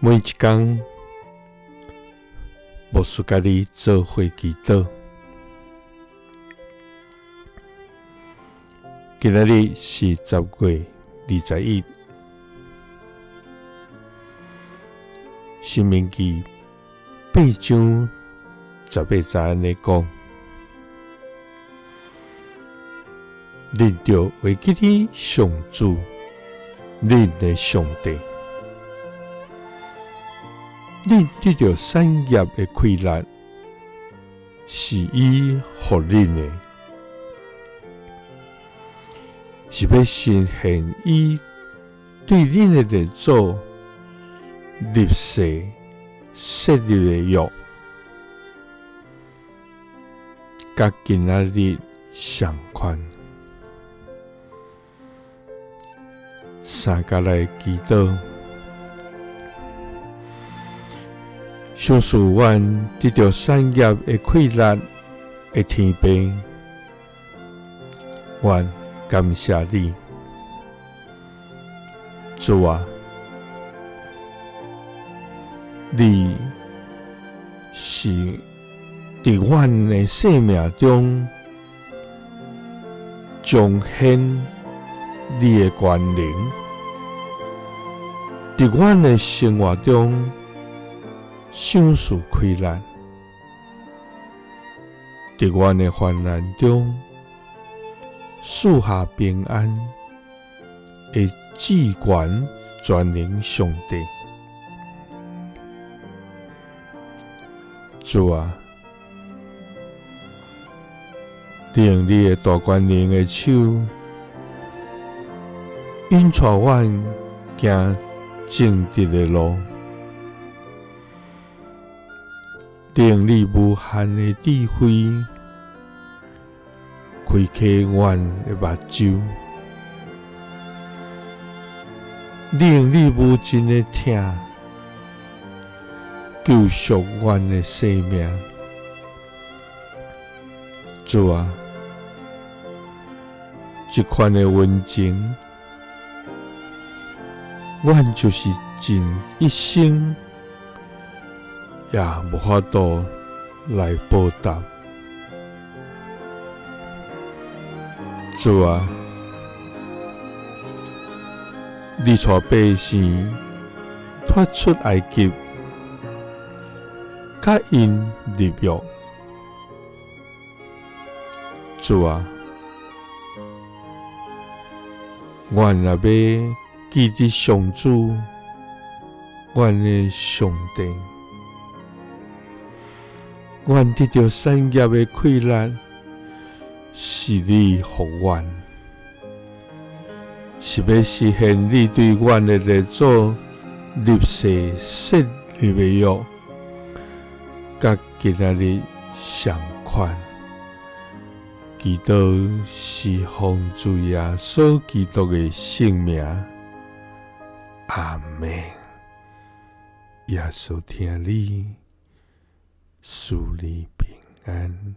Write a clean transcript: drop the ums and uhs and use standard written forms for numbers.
每一天，牧师甲你做伙祈祷。今仔日是10月21日，申命記8章18節安尼講：恁着會記你上主，恁的上帝。恁得到產業的虧難，是伊予恁的，是要實現伊對恁的列祖立誓設立的約，甲今仔日相款。三甲來祈禱。上主，阮得到產業的虧難的天父，阮感謝你，主啊！你是佇阮的生命中彰顯你的權能，佇阮的生活中賞賜開難，佇阮的患難中賜下平安的至權全能上帝。主啊，你用你的大權能的手，引帶阮行正直的路。你用你無限的智慧，開啟阮的目睭；你用你無盡的疼，救贖阮的生命。主啊，這款的溫情，阮就是盡一生也無法度來報答。主啊，你帶百姓脫出埃及，甲因立約。主啊，阮若要記得上主，阮的上帝。阮得到產業的虧難，是你予阮，是要實現你對阮的列祖立誓設立的約，甲今仔日相款。祈禱是奉主耶穌基督的聖名，阿們。耶穌聽你，賜你平安。